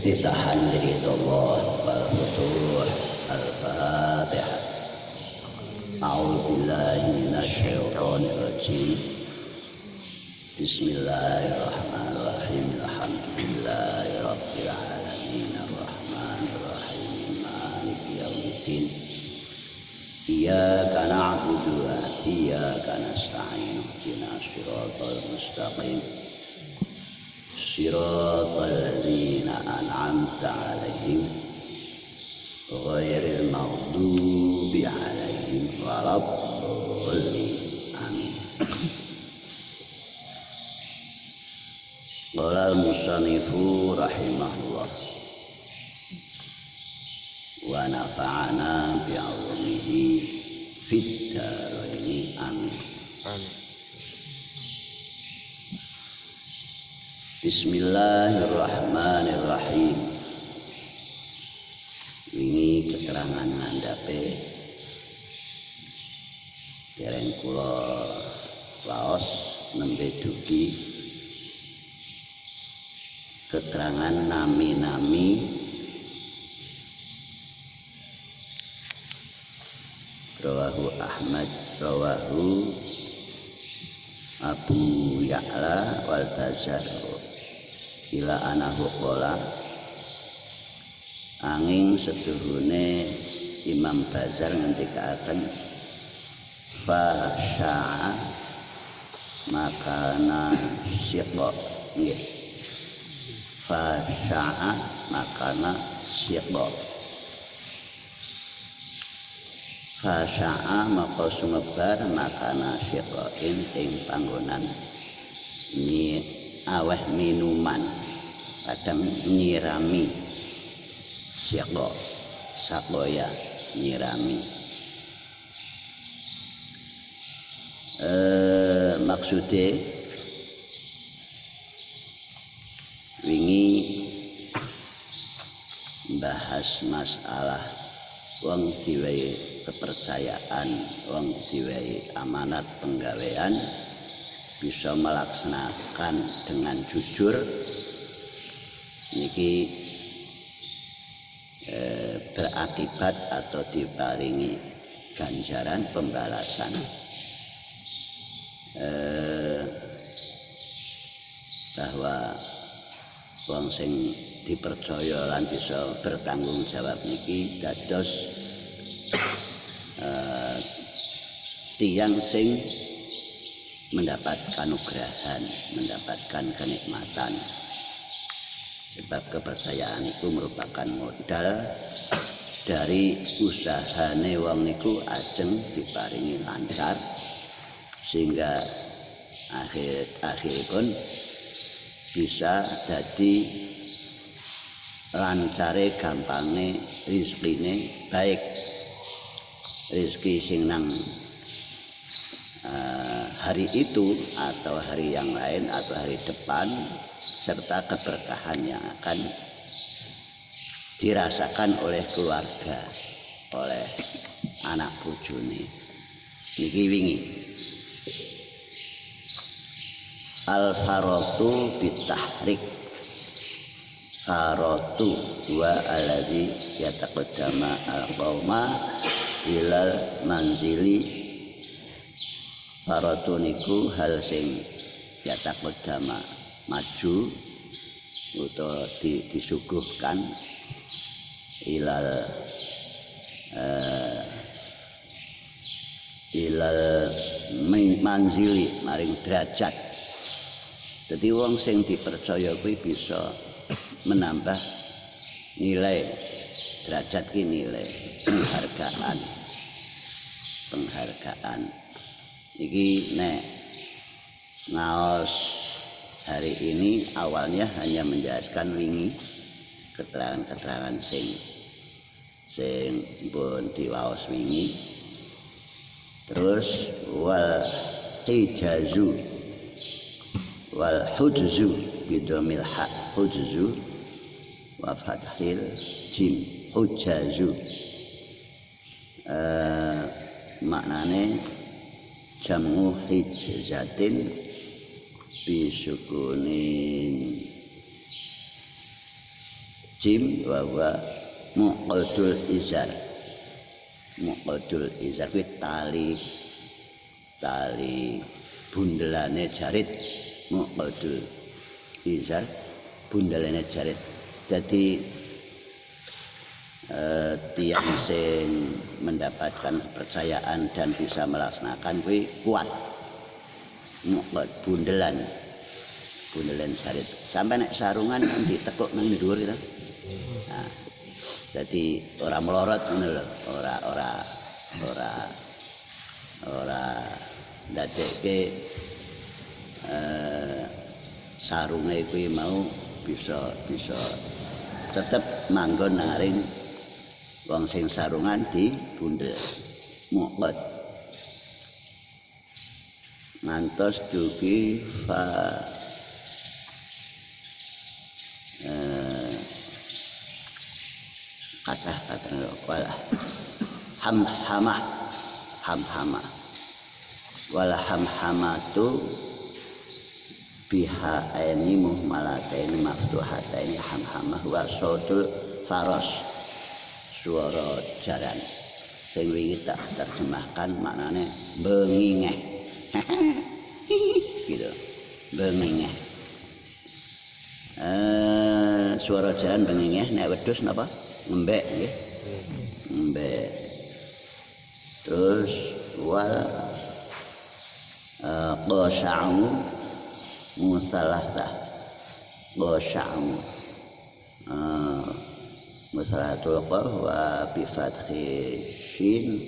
افتتاحا لرضا الله والفتوح. الفاتحة. أعوذ بالله من الشيطان الرجيم. بسم الله الرحمن الرحيم. الحمد لله رب العالمين الرحمن الرحيم مالك يوم الدين. إياك نعبد وإياك نستعين اهدنا الصراط المستقيم صراط الذين أنعمت عليهم غير المغضوب عليهم ولا الضالين. آمين. قال المصنف رحمه الله ونفعنا بعلومه في الدارين. آمين. Bismillahirrahmanirrahim. Ini keterangan ngandhape dereng kula waos nembe dugi keterangan nami-nami rawahu Ahmad, rawahu Abu Ya'la wal Bazar ila anahu qala angin setuhune Imam Bazar ngendikaken fa sya'a makana siqa nggih fa sya'a makana siqa fa sya'a maka sumebar makana siqa ing panggonan ni aweh minuman kadang nyirami siqa sakoya nyirami maksude wingi bahas masalah wong diwehi kepercayaan, wong diwehi amanat penggawean bisa melaksanakan dengan jujur niki berakibat atau diparingi ganjaran pembalasan. Bahwa wong sing dipercaya lan bisa bertanggung jawab niki dados tiyang sing mendapatkan anugrahan, mendapatkan kenikmatan. Sebab kepercayaan itu merupakan modal dari usahane wong niku ajeng diparingi lancar sehingga akhiripun bisa dadi lancare gampange rezekine baik rezeki sing nang hari itu atau hari yang lain atau hari depan serta keberkahan yang akan dirasakan oleh keluarga, oleh anak bojone. Niki wingi al-faratu bitahrik faratu wa alladhi yataqaddama al-qauma ilal manzili. Faratu niku hal sing yataqaddama maju utawa disuguhkan ilal manzili maring derajat. Dadi wong sing dipercaya kuwi bisa menambah nilai derajat ki nilai penghargaan. Iki nek ngaos hari ini awalnya hanya menjelaskan wingi keterangan-keterangan sing pun diwaos wingi. Terus wal hijazu wal hujzu bidomil ha hujzu wa fathil jim hujazu maknane jamu hijzatin bisukunin jim wa huwa muqaddul izar. Muqaddul izar kuwi tali bundelane jarit. Muqaddul izar bundelane jarit. Jadi tiang sing mendapatkan kepercayaan dan bisa melaksanakan kuwi kuat. Bundelan jarit. Sampai nek sarungan ditekuk nang dhuwur gitu. Nah, jadi ora melorot ngono lho, ora ndadekke sarunge kuwi mau bisa tetep manggon naring wong sing sarungan di bundel muqad ngantos dugi fa kata wala hamhamah wala hamhamatu biha aini muhmalataini maftuhataini hamhamah wa sautul faros suara jaran sing wingi tak terjemahkan maknane bengingeh gitu bengingeh suara jaran bengingeh nek wedhus napa ngembek nggih ngembek terus wal qasa'u musallasah qasa'u musalahatul qaf wa bi fathi shin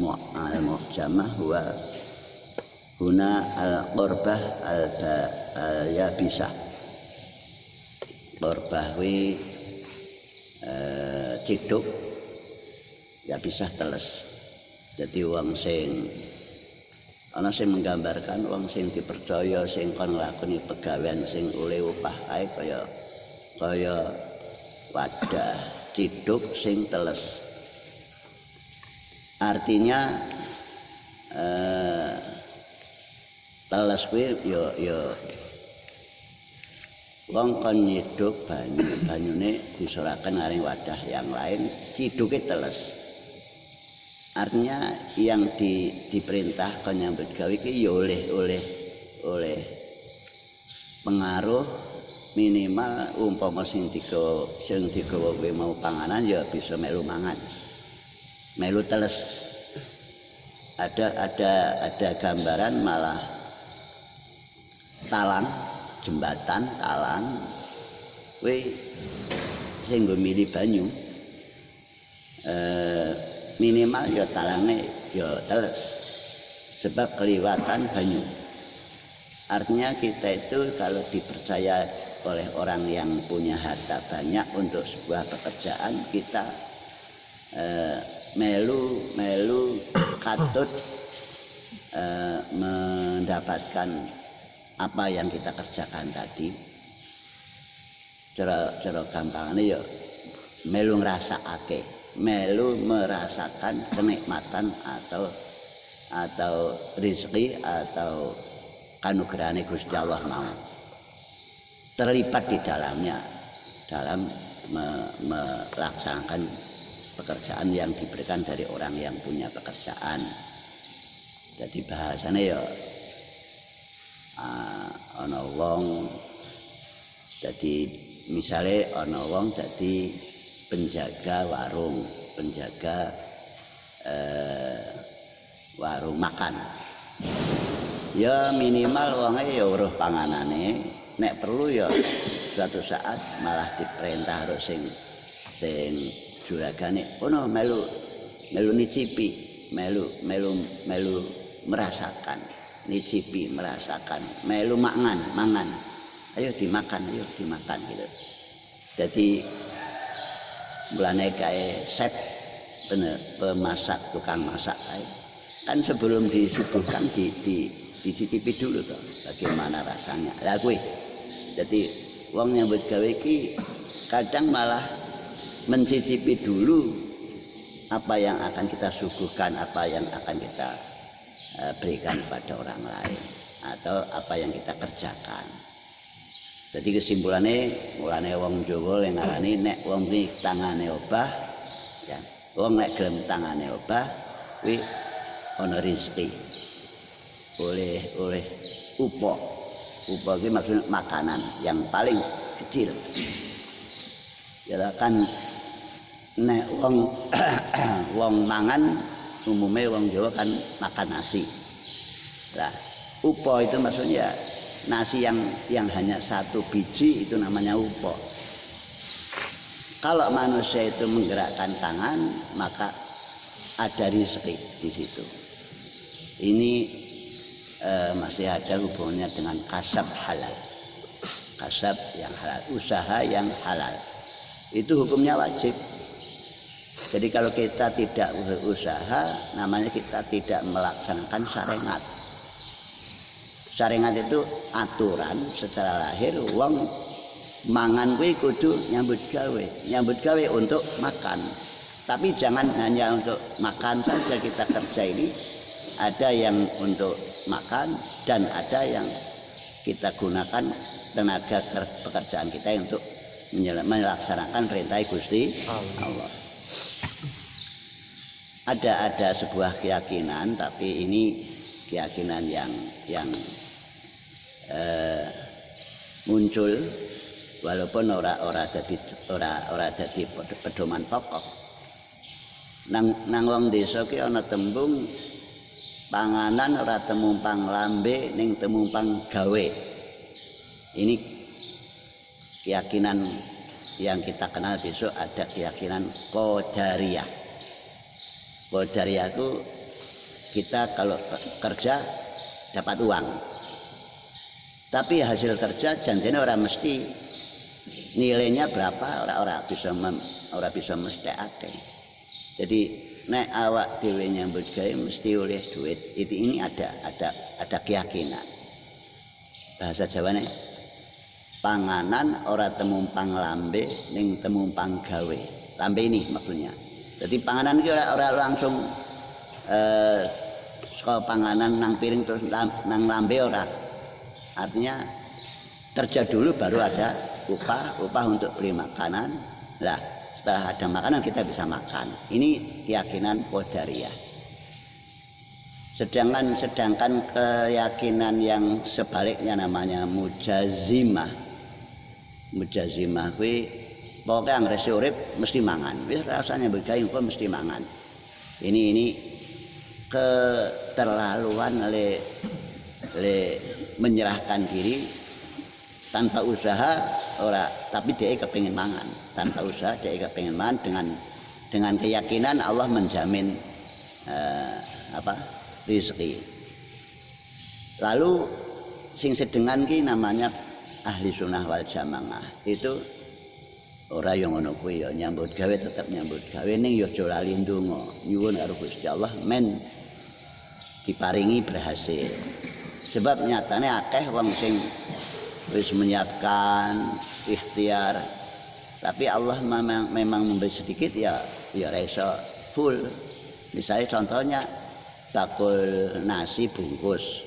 mu'jamah wa huna al-qurbah al-yabisah qurbah wi ciduk yabisah teles jadi wong sing ana sing menggambarkan wong sing dipercaya sing kon nglakoni pegawean sing oleh upah ae kaya wadah ciduk sing teles artinya teles kuwi ya wong kon nyiduk banyune disoraken maring wadah yang lain ciduke teles artinya yang diperintah kon nyambut gawe iki ya oleh pengaruh minimal umpama sing digawa kowe mau panganan ya bisa melu mangan melu teles ada gambaran malah talang jembatan talang kowe sing nggo mili banyu minimal ya talange ya teles sebab keliwatan banyu artinya kita itu kalau dipercaya oleh orang yang punya harta banyak untuk sebuah pekerjaan kita melu katut mendapatkan apa yang kita kerjakan tadi cara gampangane ya melu ngrasakake melu merasakan kenikmatan atau rezeki atau kanugerahane Gusti Allah mau terlibat di dalamnya dalam melaksanakan pekerjaan yang diberikan dari orang yang punya pekerjaan. Jadi bahasanya ya ana wong jadi misalnya ana wong jadi penjaga warung makan ya minimal wonge ya weruh panganane nek perlu ya suatu saat malah diperintah harus sing juragane ono melu nicipi melu merasakan nicipi merasakan melu mangan ayo dimakan gitu jadi mulane kae chef bener pemasak tukang masak kan sebelum disuguhkan dicicipi dulu toh bagaimana rasanya lah kuwi jadi wong nyambut gawe iki kadang malah mencicipi dulu apa yang akan kita suguhkan apa yang akan kita berikan pada orang lain atau apa yang kita kerjakan Jadi kesimpulannya mulane wong Jawa yang ngarani nek wong iki tangane obah ya wong nek gelem tangane obah kuwi ana rezeki oleh upo iki maksudnya makanan yang paling kecil ya kan nek wong mangan umumnya wong Jawa kan makan nasi lah upo itu maksudnya nasi yang hanya satu biji itu namanya upo. Kalau manusia itu menggerakkan tangan maka ada rezeki di situ. Ini masih ada hubungannya dengan kasab halal. Kasab yang halal, usaha yang halal. Itu hukumnya wajib. Jadi kalau kita tidak berusaha namanya kita tidak melaksanakan syariat. Syariat itu aturan secara lahir wong mangan kuwi kudu nyambut gawe untuk makan. Tapi jangan hanya untuk makan saja kita kerja ini. Ada yang untuk makan dan ada yang kita gunakan tenaga pekerjaan kita untuk melaksanakan perintah Gusti Allah. Ada sebuah keyakinan tapi ini keyakinan yang muncul walaupun ora dadi pedoman pokok. Nang wong desa ki ana tembung panganan ora temumpang lambe ning temumpang gawe. Ini keyakinan yang kita kenal besok ada keyakinan qadariyah. Qadariyah itu kita kalau kerja dapat uang. Tapi hasil kerja janjinya orang mesti nilainya berapa ora bisa mesthekake. Jadi nek awak dhewe nyambut gawe mesti oleh duit. Ini ada keyakinan. Bahasa Jawane panganan ora temumpang lambe ning temumpang gawe. Lambe ini maksudnya. Jadi panganan iki ora langsung saka panganan nang piring terus nang lambe ora. Artinya kerja dulu baru ada upah untuk beli makanan. Lah, setelah ada makanan kita bisa makan. Ini keyakinan qadariyah. Sedangkan keyakinan yang sebaliknya namanya mujazimah. Mujazimah kuwi pokoke anggere urip mesti mangan. Wis rasane bergawe kok mesti mangan. Ini keterlaluan le menyerahkan diri tanpa usaha tapi dia kepingin mangan tanpa usaha dia kepingin mangan dengan keyakinan Allah menjamin rezeki. Lalu sing sedengan ki namanya ahli sunnah wal jamaah itu ora yang ngono kuwi ya nyambut gawe tetap nyambut gawe ning ya aja lali ndonga nyuwun karo Gusti Allah men diparingi berhasil. Sebab nyatane akeh wong sing wis menyiapkan ikhtiar tapi Allah memang memberi sedikit ya ora iso full. Misalnya contohnya bakul nasi bungkus.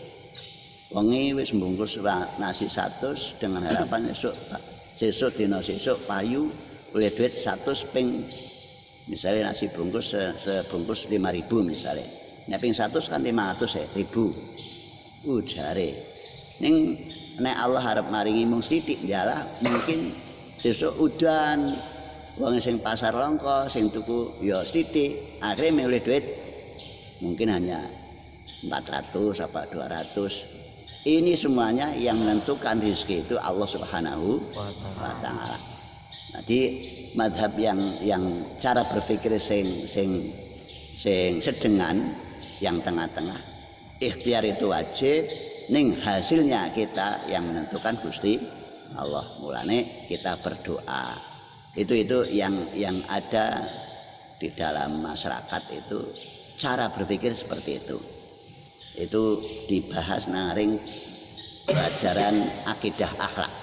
Wengi wis bungkus nasi 100 dengan harapan sesuk dina sesuk payu oleh duit 100 ping misalnya nasi bungkus sebungkus 5.000 misalnya. Nek ping 100 kan 500.000. Ujare ning nek Allah harap maringi mung sithik yalah mungkin sesuk udan wong sing pasar longko sing tuku ya sithik akhirnya oleh duit mungkin hanya 400 apa 200. Ini semuanya yang menentukan rezeki itu Allah Subhanahu wa taala. Jadi mazhab yang cara berpikir sing sedengan yang tengah-tengah ikhtiar itu wajib ning hasilnya kita yang menentukan Gusti Allah. Mulane kita berdoa itu yang ada di dalam masyarakat itu cara berpikir seperti itu dibahas naring pelajaran akidah akhlak.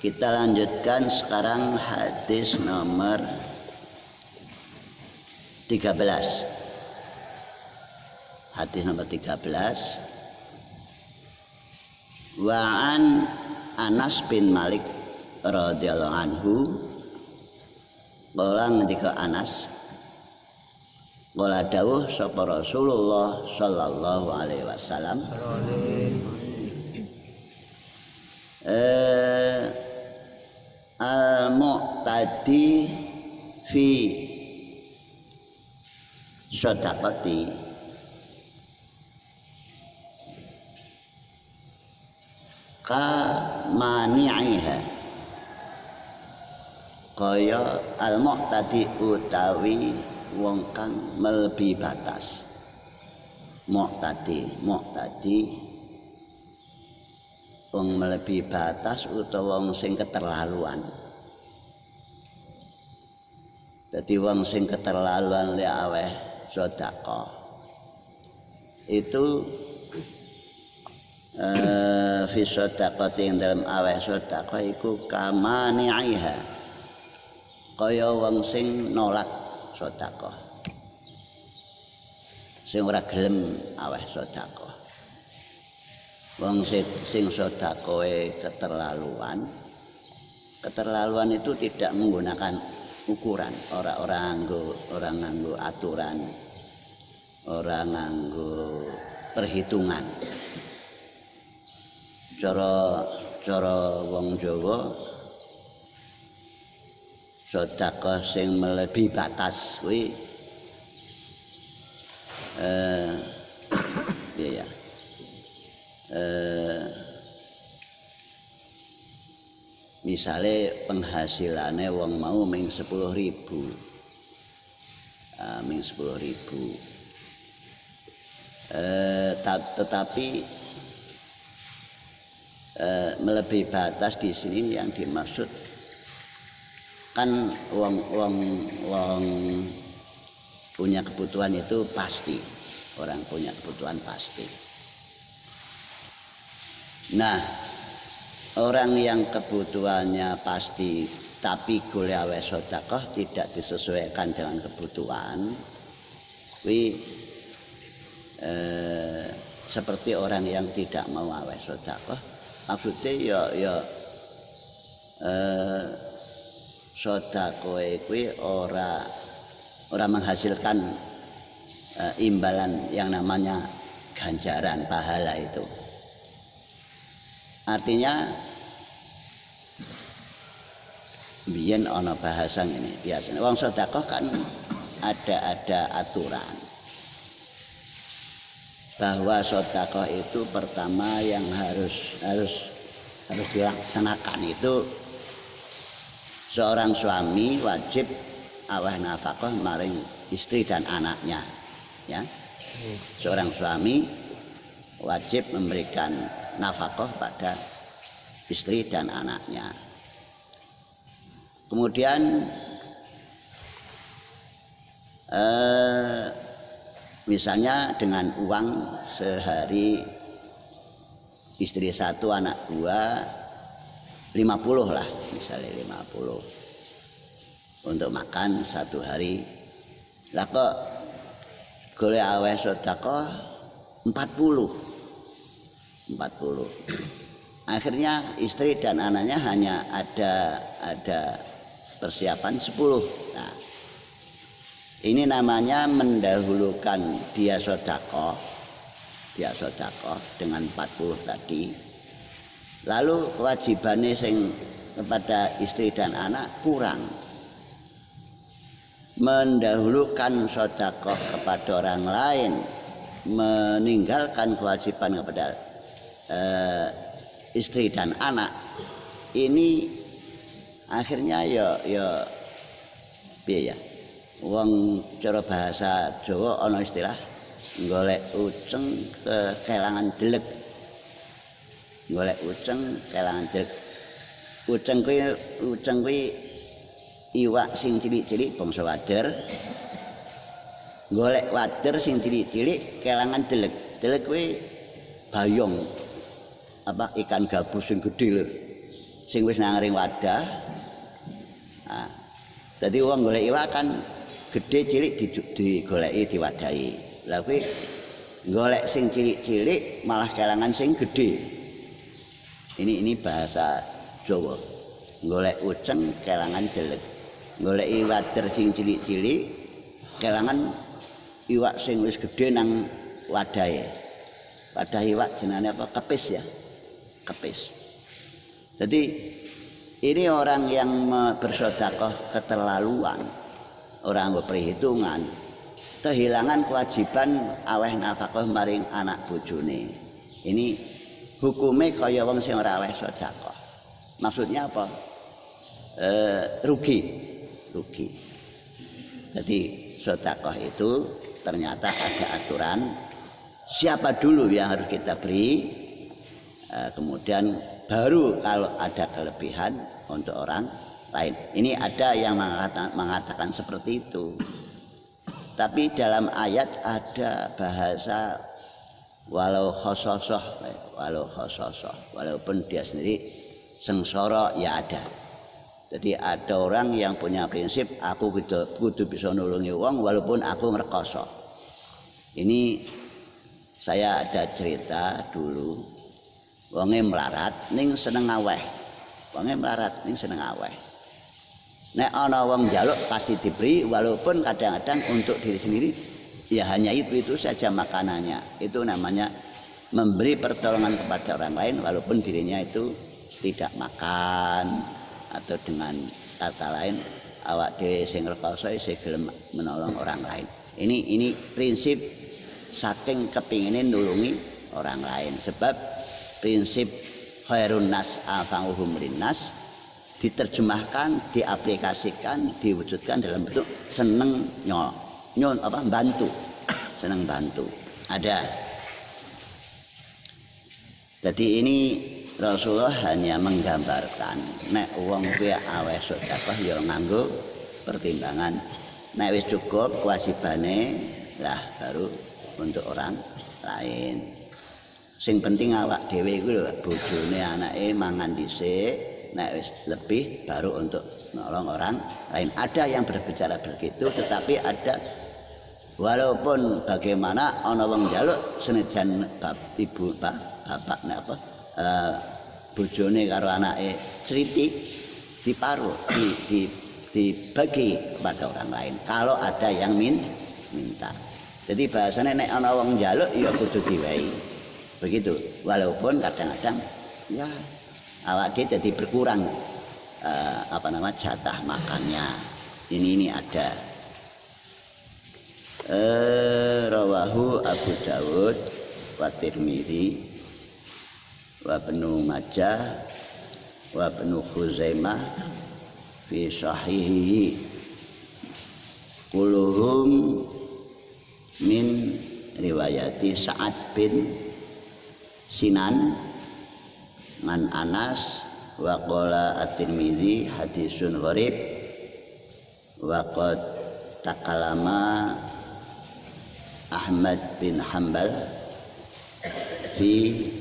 Kita lanjutkan sekarang hadis nomor 13. Hadis nomor 13 Wa an Anas bin Malik radhiyallahu anhu qala ngendika Anas qala dawuh sapa Rasulullah sallallahu alaihi wasallam al-mu'tadi fi shadaqati ka mani'iha kaya al-mu'tadi utawi wong kang melebihi batas. Mu'tadi wong melebihi batas utawa wong sing keterlaluan. Dadi wong sing keterlaluan lek aweh sedekah itu fi sedekah ing dalam aweh sedekah iku kamani'iha kaya wong sing nolak sedekah, sing ora gelem aweh sedekah. Wong sing sedekahe keterlaluan itu tidak menggunakan ukuran, orang nganggo aturan, orang nganggo perhitungan. Cara wong Jawa sedekah sing melebihi batas kuwi misale penghasilannya wong mau ming 10.000 tetapi melebihi batas di sini yang dimaksud kan wong punya kebutuhan itu pasti, orang punya kebutuhan pasti. Nah, orang yang kebutuhannya pasti tapi golek aweh sedekah tidak disesuaikan dengan kebutuhan, seperti orang yang tidak mau aweh sedekah. Maksudnya ya sedekah kuwi ora menghasilkan imbalan yang namanya ganjaran pahala itu. Artinya biyen ana bahasa ngene, biasanya wong sedekah kan ada aturan bahwa sedekah itu pertama yang harus dilaksanakan itu seorang suami wajib aweh nafkah maring istri dan anaknya, ya. Seorang suami wajib memberikan nafkah pada istri dan anaknya. Kemudian misalnya dengan uang sehari istri 1 anak 2 50 lah, misalnya 50 untuk makan 1 hari. Lah kok golek aweh sedekah 40. Akhirnya istri dan anaknya hanya ada persiapan 10. Nah, ini namanya mendahulukan dia sedekah dengan 40 tadi. Lalu kewajibannya sing kepada istri dan anak kurang. Mendahulukan sedekah kepada orang lain, meninggalkan kewajiban kepada istri dan anak, ini akhirnya ya piye ya, wong cara bahasa Jawa ana istilah golek uceng kelangan deleg. Golek uceng kelangan deleg. Uceng kuwi iwak sing cilik-cilik bangsa wader. Golek wader sing cilik-cilik kelangan deleg. Deleg kuwi bayong, ikan gabus sing gedhe lho, sing wis nang ring wadah. Nah, dadi wong golek iwak kan gedhe cilik digoleki diwadahi. Lah kuwi golek sing cilik-cilik malah kelangan sing gedhe. Ini bahasa Jawa. Golek uceng kelangan delet. Golek wader sing cilik-cilik kelangan iwak sing wis gedhe nang wadahe. Wadah iwak jenenge apa? Kepis ya. Kepis. Jadi ini orang yang bersedekah keterlaluan, orang berperhitungan, kehilangan kewajiban aweh nafkah maring anak bojone. Ini hukumnya kaya wong sing ora aweh sedekah. Maksudnya apa? Rugi. Jadi sedekah itu ternyata ada aturan. Siapa dulu yang harus kita beri, kemudian baru kalau ada kelebihan untuk orang lain. Ini ada yang mengatakan seperti itu. Tapi dalam ayat ada bahasa walau khososoh, walaupun dia sendiri sengsara ya ada. Jadi ada orang yang punya prinsip aku kudu bisa nulungi wong walaupun aku ngrekoso. Ini saya ada cerita dulu, wonge melarat ning seneng aweh. Nek ana wong njaluk pasti diberi walaupun kadang-kadang untuk diri sendiri ya hanya itu saja makanannya. Itu namanya memberi pertolongan kepada orang lain walaupun dirinya itu tidak makan, atau dengan kata lain awak dhewe sing rekoso sing gelem menolong orang lain. Ini prinsip saking kepingine nulungi orang lain, sebab prinsip khairun nas anfa'uhum linnas diterjemahkan, diaplikasikan, diwujudkan dalam bentuk seneng bantu. Seneng bantu. Ada. Jadi ini Rasulullah hanya menggambarkan nek wong kuwi aweh sedekah ya nganggo pertimbangan. Nek wis cukup kewajibane lah baru untuk orang lain. Sing penting awak dhewe iku lho, bojone anake mangan dhisik, nek wis lebih baru untuk nolong orang lain. Ada yang berbicara begitu, tetapi ada walaupun bagaimana ana wong njaluk senajan ibu bapak nek apa bojone karo anake sritik diparuh dibagi kepada orang lain kalau ada yang minta. Jadi bahasanya nek ana wong njaluk ya kudu diwehi. Begitu. Walaupun kadang-kadang ya awak dia jadi berkurang jatah makannya. Ini ada. Rawahu Abu Dawud wa Tirmidzi wa Ibnu Majah wa Ibnu Khuzaimah fi sahihihi kulluhum min riwayati Sa'ad bin Sinan man Anas wa qala at-Tirmidzi hadisun gharib wa qad takalama Ahmad bin Hanbal fi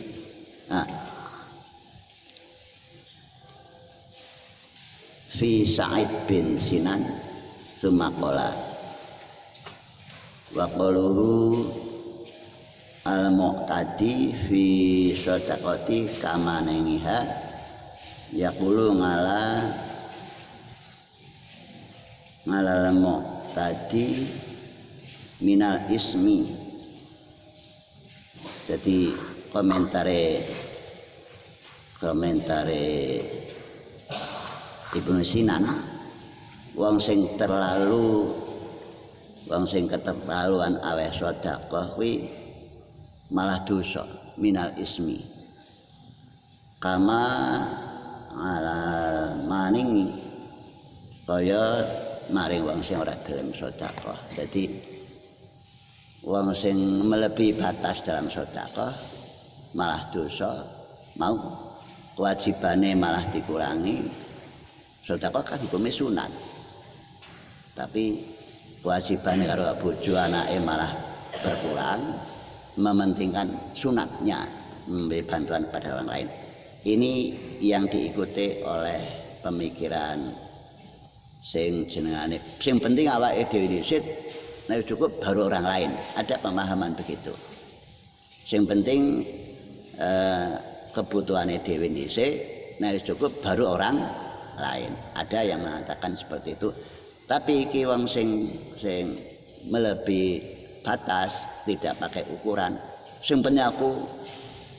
Sa'id bin Sinan tsumma qala wa qaluhu al-mu'tadi fi sadaqati kama nengiha yaqulu ngala al-mu'tadi minal ismi. Jadi komentare Ibnu Sinan, wong sing keterlaluan aweh sedekah kuwi malah dosa minal ismi kama ala maning kaya maring wong sing ora gelem sedekah. Jadi wong sing melebihi batas dalam sedekah malah dosa, mau kewajibane malah dikurangi. Sedekah kan hukumnya sunat, tapi kewajibannya karo bojo anake malah berkurang, mementingkan sunatnya, memberi bantuan pada orang lain. Ini yang diikuti oleh pemikiran sing jenengane sing penting awake dhewe dhisik, nek cukup baru orang lain. Ada pemahaman begitu. Sing penting kebutuhannya dewi dhisik, nek wis cukup baru orang lain. Ada yang mengatakan seperti itu. Tapi iki wong sing melebihi batas, tidak pakai ukuran. Sing penting aku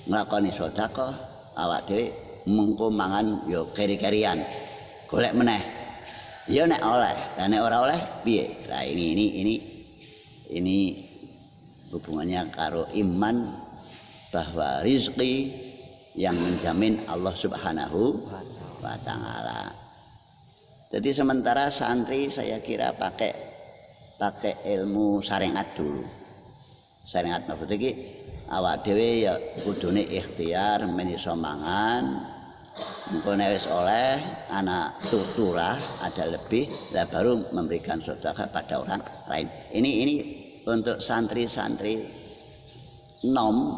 nglakoni sedekah, awak dhewe mengko mangan ya keri-kerian. Golek meneh. Ya nek oleh, dan nek ora oleh piye? Nah ini hubungannya karo iman bahwa rizki yang menjamin Allah Subhanahu wa Ta'ala. Jadi sementara santri saya kira pakai ilmu syariat dulu. Syariat maksudnya iki awak dhewe ya kudune ikhtiar men iso mangan. Engko nek wis oleh anak tuturah ada lebih, lah baru memberikan sedekah pada orang lain. Ini untuk santri-santri nom,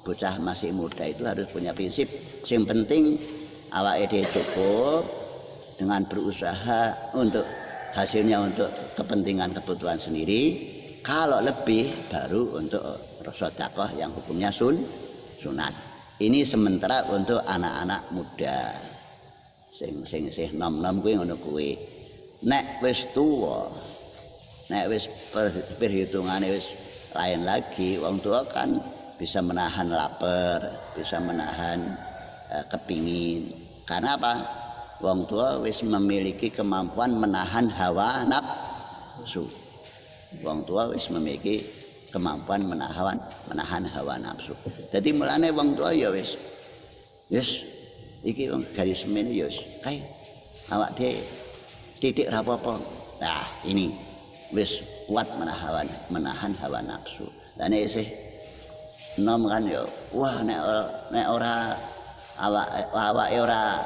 bocah masih muda itu harus punya prinsip. Yang penting awake dhewe cukup dengan berusaha untuk hasilnya untuk kepentingan kebutuhan sendiri. Kalau lebih baru untuk sedekah yang hukumnya sunat. Ini sementara untuk anak-anak muda. Sing nom-nom kuwi ngono kuwi. Nek wis tuwa, nek wis perhitungane wis lain lagi, wong tua kan bisa menahan lapar, bisa menahan kepingin. Karena apa? Wong tua wis memiliki kemampuan menahan hawa nafsu. Wong tua wis memiliki kemampuan menahan hawa nafsu. Jadi mulane wong tua ya wis iki wong garis semene ya wis kae awak dhewe titik ra apa-apa. Nah, ini wis kuat menahan hawa nafsu. Lah nek isih nom kan ya wah nek ora awake ora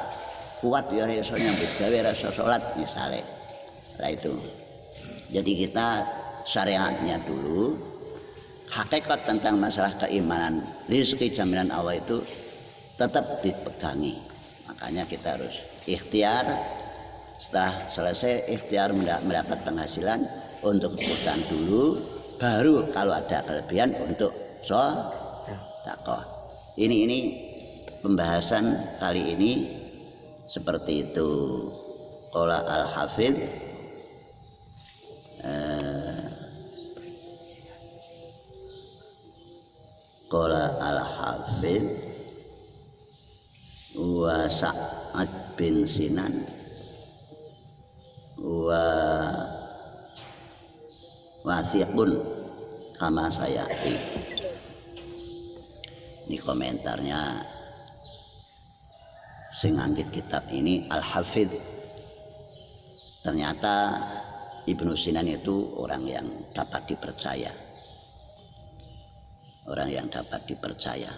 kuat ya iso nyambut gawe rasa salat misale. Lah itu. Jadi kita syariatnya dulu, hakikat tentang masalah keimanan, rezeki jaminan Allah itu tetap dipegangi. Makanya kita harus ikhtiar. Setelah selesai ikhtiar mendapat penghasilan untuk kebutuhan dulu, baru kalau ada kelebihan untuk sedekah. Ini pembahasan kali ini seperti itu. Qala al-Hafidz Qala al-Hafidz wa Sa'ad bin Sinan wa wasiqun kama sayati. Ini komentarnya sing ngangkit kitab ini Al-Hafidz. Ternyata Ibnu Sinan itu orang yang dapat dipercaya. Orang yang dapat dipercaya.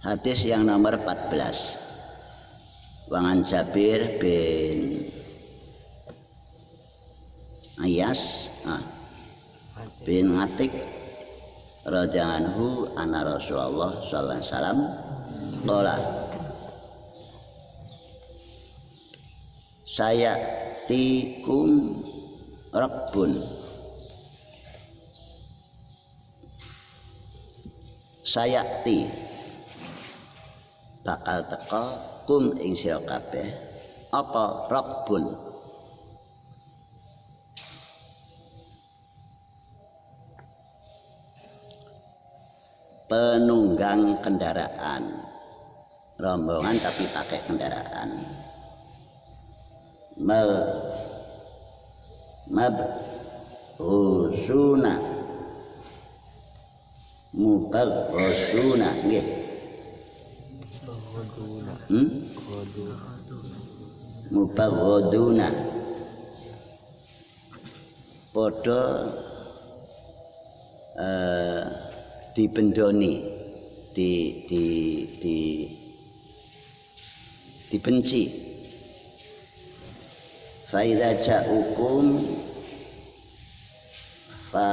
Hadis yang nomor 14. Wangan Jabir bin Ayas bin Atik radhiyallahu anhu anna Rasulullah sallallahu alaihi wasallam qala sayatikum rabbun sayati bakal teka kum ing sira kabeh apa rabbun penunggang kendaraan, rombongan tapi pakai kendaraan. Mabhusuna mubaghusuna nggih. Mubaghuduna padha dibendoni, dibenci. Fa idza ja'ukum fa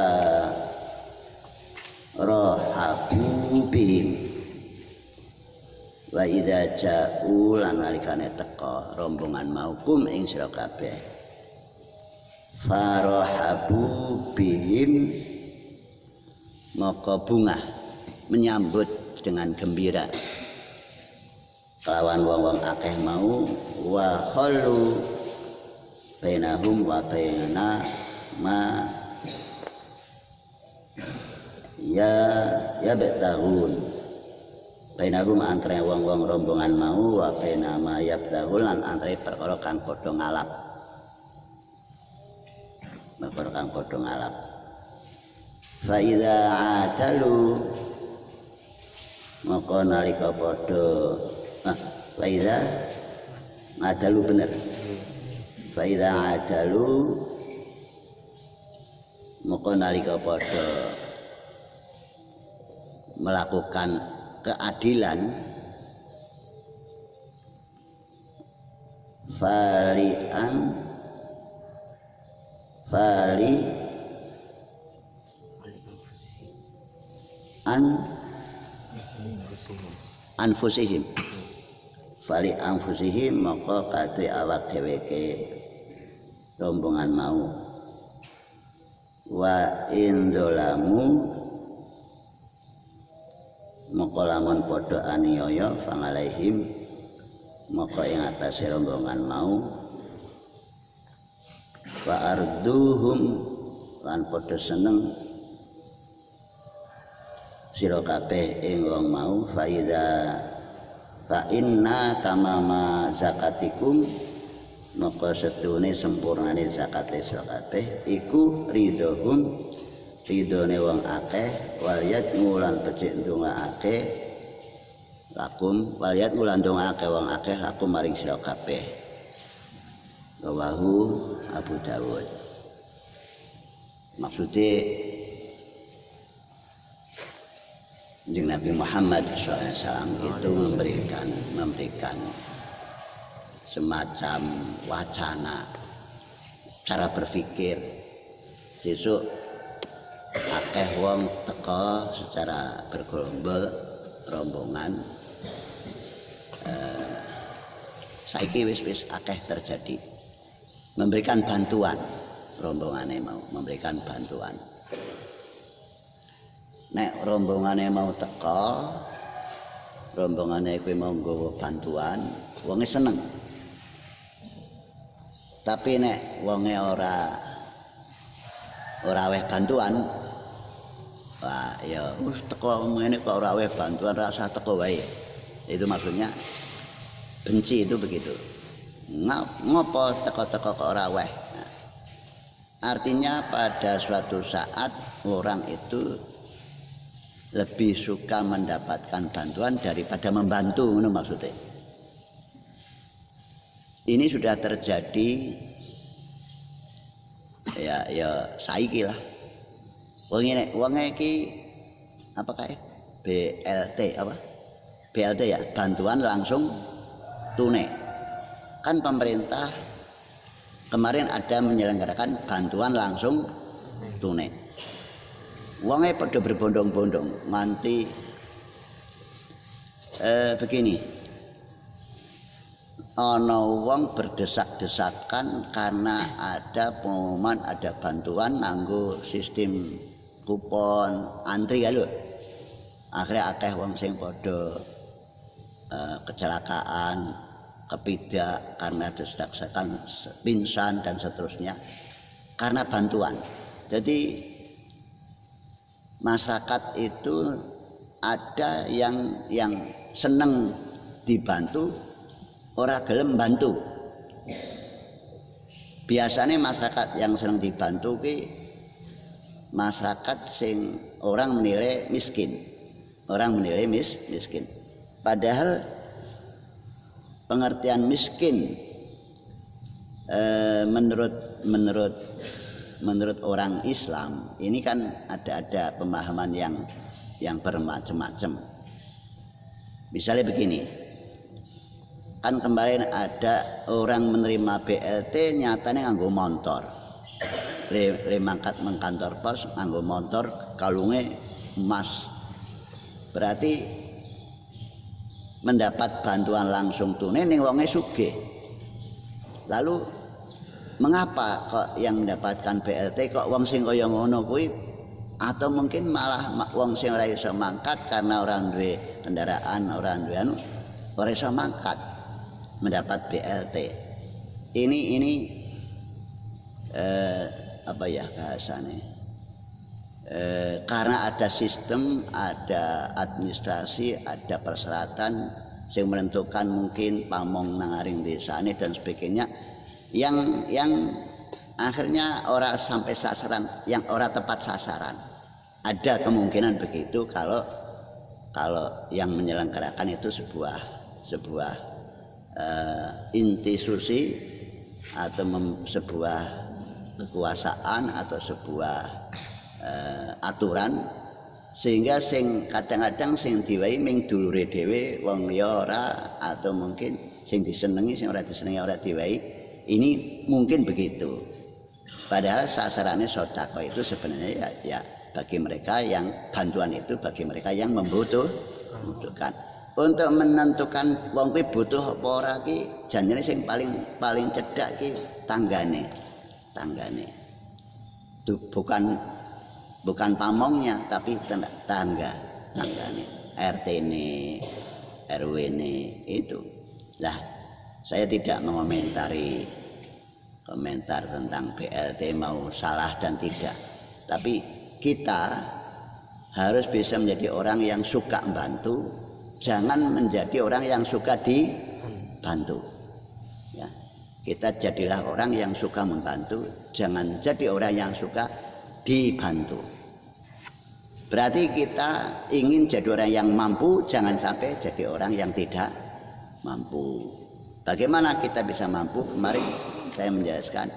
rahabu bihim wa idza ja'u lan nalikane teka rombongan maukum ing sira kabeh farahabu bihim maka bunga menyambut dengan gembira kelawan wong-wong akeh mau wa khallu bainahum wa baina ma ya betahun bainahum antara wong-wong rombongan mau wa baina ma yabtahun lan antara perkara kang padha ngalap perkara kang padha ngalap fa iza atalu maka nalika padha fa iza atalu bener fa iza atalu maka nalika padha melakukan keadilan anfusihim fali anfusihim maka kadhe awak dheweke rombongan mau wa indolamu maka lamun padha aniaya fangalaihim maka ing atase rombongan mau wa arduhum lan padha seneng sira kabeh ing wong mau faiza fa inna kamama zakatikum maka setune sempurnane zakate sira kabeh iku ridhohum ridhone wong akeh waliyat ngulan becik ndongaake lakum waliyat ngulan ndongaake wong akeh lakum maring sira kabeh rawahu Abu Dawud maksudnya Nabi Muhammad SAW itu memberikan semacam wacana cara berpikir sesuk akeh wong teka secara bergerombol rombongan saiki wis akeh terjadi memberikan bantuan rombongane mau memberikan bantuan nek rombongane mau teka rombongane kuwi mau nggawa bantuan wonge seneng tapi nek wonge ora weh bantuan wah ya wis teko ngene kok ora weh bantuan ora usah teko wae itu maksudnya benci itu begitu ngopo teko-teko kok ora weh nah, artinya pada suatu saat orang itu lebih suka mendapatkan bantuan daripada membantu ngono maksudnya ini sudah terjadi ya saiki lah wong iki apa kae BLT apa BLT ya bantuan langsung tunai kan pemerintah kemarin ada menyelenggarakan bantuan langsung tunai wonge pada berbondong-bondong nganti begini ana wong berdesak-desakan karena ada pengumuman ada bantuan nganggo sistem kupon antri ya lho akhirnya akeh wong sing padha kecelakaan kepidak karena desak-desakan pingsan dan seterusnya karena bantuan jadi masyarakat itu ada yang seneng dibantu ora gelem bantu biasanya masyarakat yang seneng dibantu ki masyarakat sing orang menilai miskin padahal pengertian miskin menurut orang Islam ini kan ada pemahaman yang bermacam-macam. Misalnya begini, kan kemarin ada orang menerima BLT nyatanya nganggo motor, mangkat mengkantor pos nganggo motor kalunge emas, berarti mendapat bantuan langsung tunai ning wonge sugih. Lalu mengapa kok yang mendapatkan BLT kok wong sing kaya ngono kuwi, atau mungkin malah wong sing ora iso mangkat karena orang duwe kendaraan, orang duwe anu ora iso mangkat mendapat BLT. Ini apa ya bahasane? Karena ada sistem, ada administrasi, ada persyaratan yang menentukan mungkin pamong nangaring desane dan sebagainya yang akhirnya orang sampai sasaran, yang orang tepat sasaran. Ada kemungkinan begitu kalau yang menyelenggarakan itu sebuah institusi atau sebuah kekuasaan atau sebuah aturan, sehingga sing kadang-kadang sing diwai ming dulure dhewe wong liya ora, atau mungkin sing disenengi sing ora disenengi ora diwai. Ini mungkin begitu. Padahal sasarannya sedekah itu sebenarnya ya bagi mereka yang bantuan itu bagi mereka yang membutuhkan. Untuk menentukan wong kuwi butuh apa ora ki janjane sing paling cedhak ki tanggane. Itu bukan pamongnya tapi tanggane, RT-ne, RW-ne itu. Lah, saya tidak komentar tentang BLT mau salah dan tidak, tapi kita harus bisa menjadi orang yang suka membantu, jangan menjadi orang yang suka dibantu. Ya, kita jadilah orang yang suka membantu, jangan jadi orang yang suka dibantu. Berarti kita ingin jadi orang yang mampu, jangan sampai jadi orang yang tidak mampu. Bagaimana kita bisa mampu? Kemarin saya menjelaskan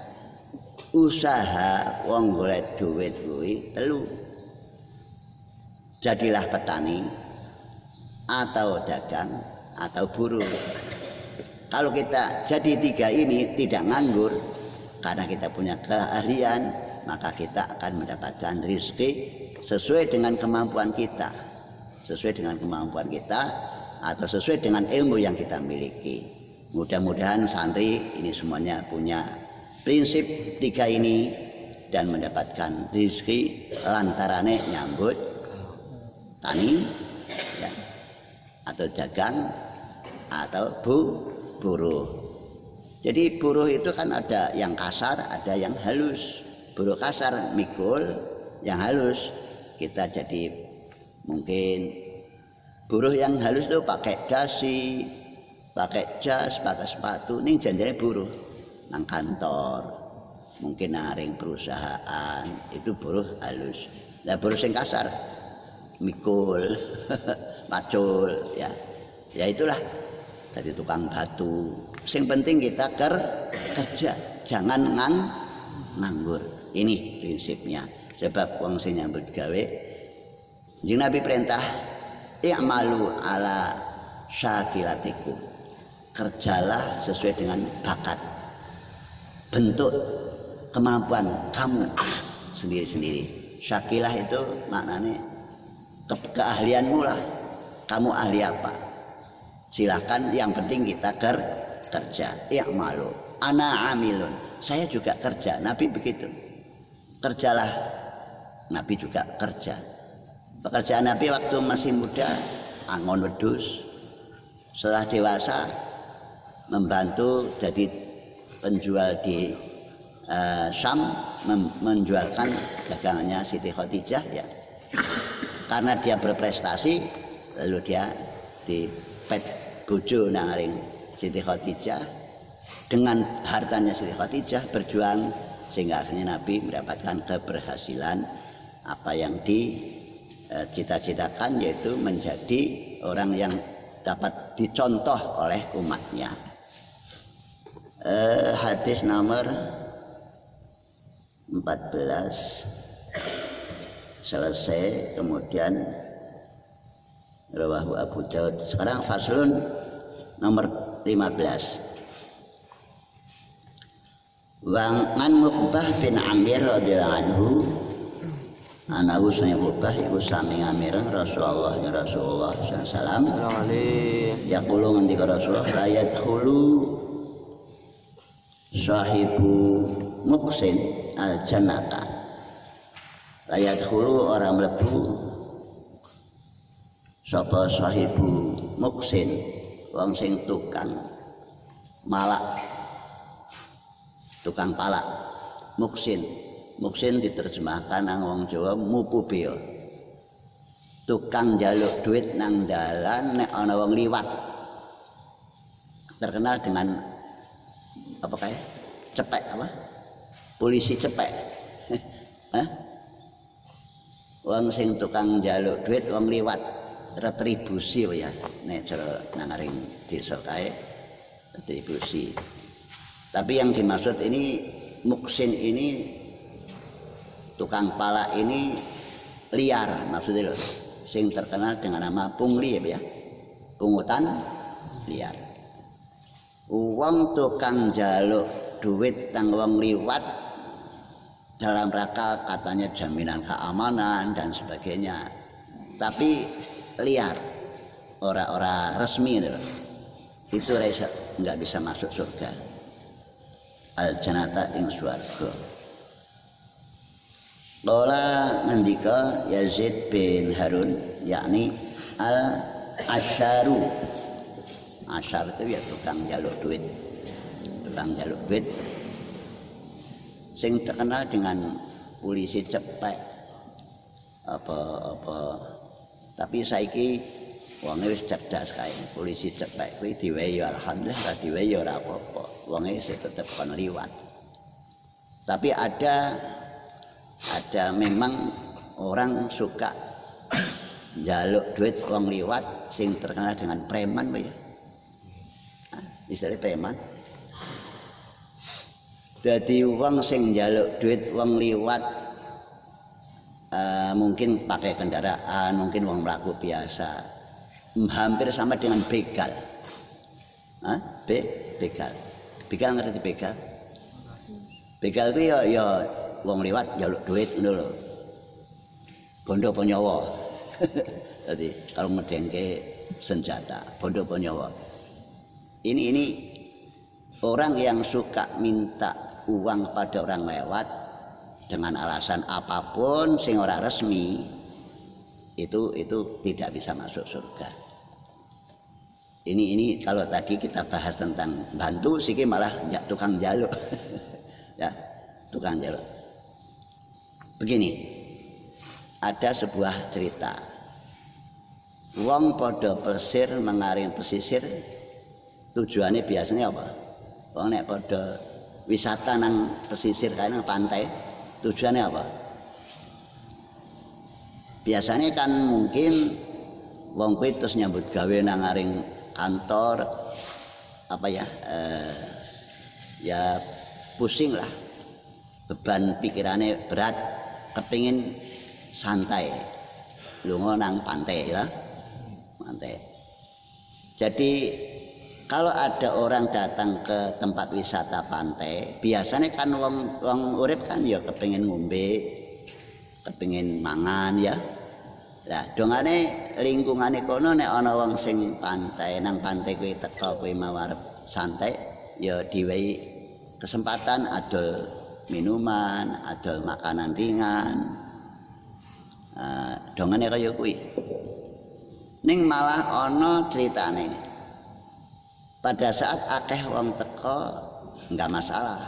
usaha wong golek duit kuwi telu. Jadilah petani atau dagang atau buruh. Kalau kita jadi tiga ini tidak nganggur karena kita punya keahlian, maka kita akan mendapatkan rezeki sesuai dengan kemampuan kita. Sesuai dengan kemampuan kita atau sesuai dengan ilmu yang kita miliki. Mudah-mudahan santri ini semuanya punya prinsip tiga ini dan mendapatkan rezeki lantarane nyambut tani ya, atau dagang atau buruh. Jadi buruh itu kan ada yang kasar, ada yang halus. Buruh kasar mikul, yang halus kita jadi mungkin buruh yang halus itu pakai dasi, pakai jas, pakai sepatu, ini janjane buruh nang kantor, mungkin naring perusahaan, itu buruh halus. Nah buruh sing kasar, mikul, macul, ya itulah. Jadi tukang batu. Sing penting kita kerja, jangan nganggur. Ini prinsipnya. Sebab wong sing nyambut gawe, Kanjeng Nabi perintah, i'malu ala syakilatikum. Kerjalah sesuai dengan bakat, bentuk kemampuan kamu sendiri-sendiri. Syakilah itu maknanya keahlianmu lah. Kamu ahli apa? Silahkan, yang penting kita kerja. I'malu ana amilun. Saya juga kerja. Nabi begitu. Kerjalah. Nabi juga kerja. Pekerjaan Nabi waktu masih muda angon wedhus. Setelah dewasa membantu jadi penjual di Syam, menjualkan dagangannya Siti Khadijah ya. Karena dia berprestasi, lalu dia dipet bojo naring Siti Khadijah. Dengan hartanya Siti Khadijah berjuang sehingga akhirnya Nabi mendapatkan keberhasilan apa yang dicita-citakan, yaitu menjadi orang yang dapat dicontoh oleh umatnya. Hadis nomor 14 selesai, kemudian rawahu Abu Daud. Sekarang faslun nomor 15. Wa an Uqbah bin Amir radhiyallahu anhu, ana usai Uqbah iku sami ngamiran Rasulullah sallallahu alaihi wasallam. Ya kulo ngendika Rasulullah la yadkhulu sahibu muksin al jannata layat hulu orang mlebu sapa sahibu muksin wong sing tukang malak tukang palak muksin diterjemahkan nang wong Jawa mupubeo tukang njaluk duit nang dalan nek ana wong liwat terkenal dengan apa kayak cepek apa polisi cepek wong sing tukang njaluk duit wong liwat retribusi ya nek cara nang aring desa kae retribusi. Tapi yang dimaksud ini muksin ini tukang pala ini liar maksudnya loh. Sing terkenal dengan nama pungli ya, pungutan liar. Wong tukang njaluk duit nang wong liwat dalam rangka katanya jaminan keamanan dan sebagainya. Tapi liar, orang-orang resmi itu nggak bisa masuk surga. Al jannata ing swarga. Qala ngendika Yazid bin Harun yakni al asyaru. Asyar itu ya tukang jaluk duit. Tukang jaluk duit sing terkenal dengan polisi cepek apa tapi saiki wonge wis cerdas kae polisi cepek kuwi diwehi alhamdulillah ora diwehi ora apa-apa wonge isih tetep kon liwat tapi ada memang orang suka njaluk duit wong liwat sing terkenal dengan preman ya istilahnya preman. Jadi wong sing njaluk duit wong liwat mungkin pakai kendaraan, mungkin wong mlaku biasa. Hampir sama dengan begal. Begal. Begal ngerti begal? Begal itu ya wong liwat njaluk duit ngono lho. Bondo apa nyawa. Jadi kalau medengke senjata, bondo apa nyawa. Ini orang yang suka minta uang pada orang lewat dengan alasan apapun sing ora resmi itu tidak bisa masuk surga. Ini kalau tadi kita bahas tentang bantu siki malah tukang jaluk. Ya, tukang jaluk. Begini. Ada sebuah cerita. Wong padha pesir mengaring pesisir tujuannya biasanya apa? Wong nek padha wisata nang pesisir kae nang pantai tujuannya apa? Biasanya kan mungkin wong kuwi terus nyambut gawe nang aring kantor apa ya ya pusing lah beban pikirannya berat kepingin santai lunga nang pantai ya pantai. Jadi kalau ada orang datang ke tempat wisata pantai, biasanya kan wong urip kan ya kepengin ngombe, kepengin mangan ya. Lah dongane lingkungane kono nek ana wong sing pantai nang pantai kuwi teka kuwi mau arep santai, ya diwehi kesempatan adol minuman, adol makanan ringan. Dongane kaya kuwi. Ning malah ana critane. Pada saat akeh wong teko enggak masalah.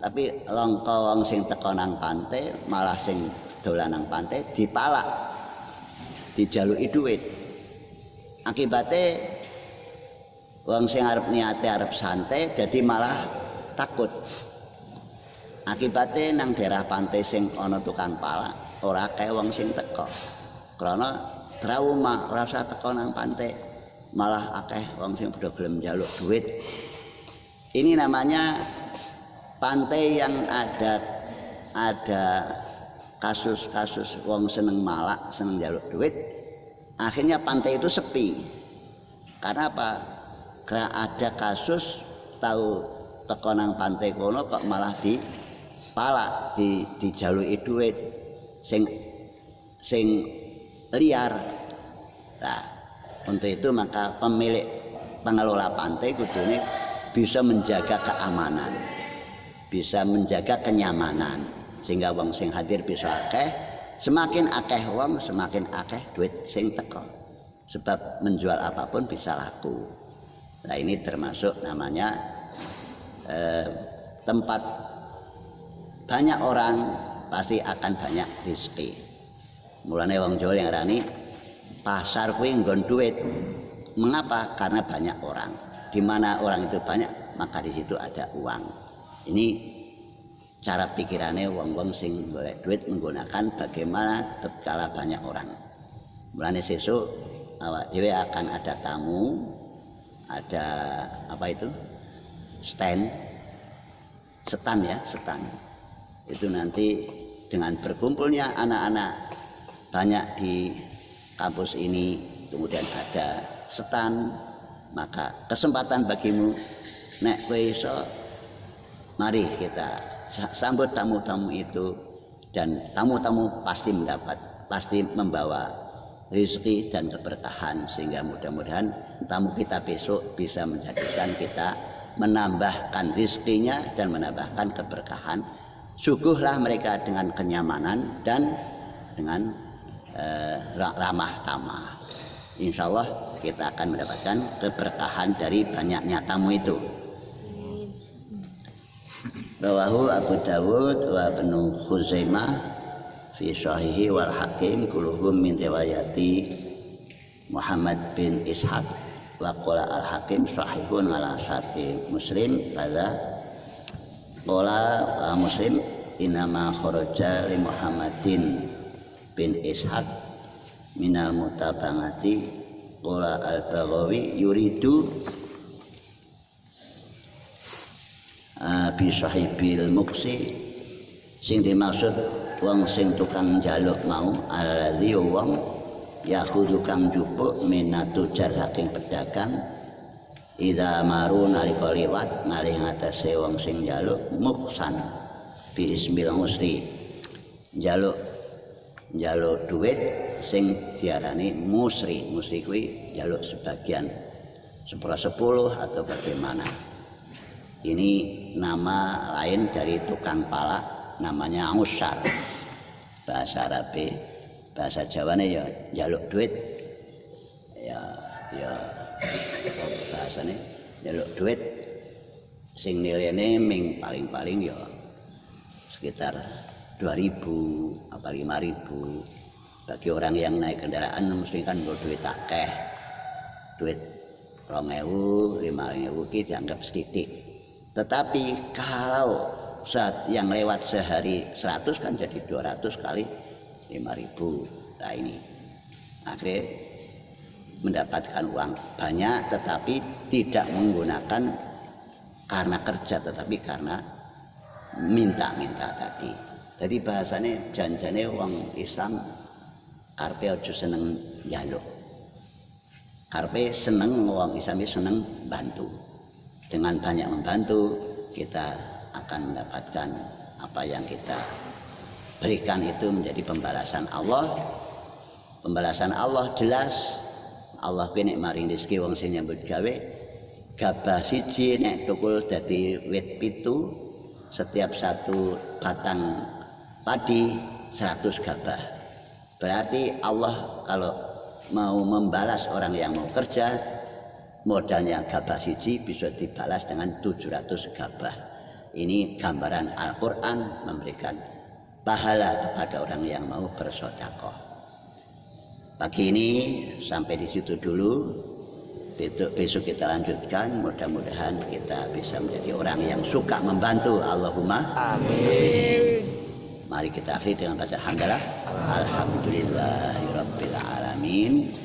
Tapi langka wong sing teko nang pantai malah sing dolan nang pantai dipalak. Dijaluki dhuwit. Akibate wong sing arep niate arep santai dadi malah takut. Akibate nang daerah pantai sing ana tukang palak ora akeh wong sing teko. Karena trauma rasa teko nang pantai malah akeh wong sing padha gelem njaluk duit. Ini namanya pantai yang ada kasus-kasus wong seneng malak, seneng njaluk duit. Akhirnya pantai itu sepi. Karena apa? Karena ada kasus tahu teko nang pantai kono kok malah dipalak, dijaluki duit sing liar. Nah, untuk itu maka pengelola pantai kudune bisa menjaga keamanan. bisa menjaga kenyamanan sehingga wong sing hadir bisa akeh. Semakin akeh wong semakin akeh duit sing teko, sebab menjual apapun bisa laku. Nah ini termasuk namanya tempat banyak orang pasti akan banyak rezeki. Mulane wong Jawa yang ngarani pasar kuwi nggon duit. Mengapa? Karena banyak orang. Di mana orang itu banyak, maka di situ ada uang. Ini cara pikirannya wong-wong sing golek duit menggunakan bagaimana tatkala banyak orang. Mulane sesuk awak dhewe akan ada tamu, ada apa itu? Stand ya, stand. Itu nanti dengan berkumpulnya anak-anak banyak di kampus ini, kemudian ada stand, maka kesempatan bagimu nek kowe iso mari kita sambut tamu-tamu itu, dan tamu-tamu pasti membawa rezeki dan keberkahan, sehingga mudah-mudahan tamu kita besok bisa menjadikan kita menambahkan rezekinya dan menambahkan keberkahan. Suguhlah mereka dengan kenyamanan dan dengan ramah tamah. Insya Allah kita akan mendapatkan keberkahan dari banyaknya tamu itu. Rawahu Abu Dawud wa Ibnu Khuzaimah fi Sahihi wal Hakim kulluhum min riwayati Muhammad bin Ishaq wa qala al Hakim sahihun ala sati Muslim pada qala Muslim inama kharaja li Muhammadin bin Ishaq minal mutabangati qala al-Baghawi yuridu bi sahibil muksi, sing dimaksud wong sing tukang njaluk mau alladzi wong yakhudhu kang jupuk minatu jar saking pedagang idza maru nalika liwat malih ngatasé wong sing njaluk muksan bi ismil musri, njaluk duit sing diarani musri. Musri kuwi njaluk sebagian 1/10 atau bagaimana. Ini nama lain dari tukang palak, namanya usar. Bahasa Arab, bahasa Jawane ya njaluk duit. Ya bahasane njaluk duit sing nilainya ming paling-paling ya sekitar 2.000 apa 5.000. Bagi orang yang naik kendaraan mesti kan duit akeh. Duit 2.000, 5.000 ki dianggap sedikit. Tetapi kalau saat yang lewat sehari 100 kan jadi 200 kali 5.000. Nah ini akhirnya mendapatkan uang banyak, tetapi tidak menggunakan karena kerja, tetapi karena minta-minta tadi. Jadi bahasanya janjane wong Islam karpe aja seneng njaluk. Karpe seneng wong Islam seneng bantu. Dengan banyak membantu kita akan mendapatkan apa yang kita berikan itu menjadi pembalasan Allah. Pembalasan Allah jelas. Allah kuwi nek maring rezeki wong sing nyambut gawe gabah siji nek tukul dadi wit 7, setiap satu batang padi 100 gabah. Berarti Allah kalau mau membalas orang yang mau kerja, modalnya gabah siji bisa dibalas dengan 700 gabah. Ini gambaran Al-Quran memberikan pahala kepada orang yang mau bersedekah. Pagi ini sampai di situ dulu. Besok kita lanjutkan. Mudah-mudahan kita bisa menjadi orang yang suka membantu. Allahumma amin. Mari kita akhiri dengan baca hamdalah. Alhamdulillahirabbil alamin.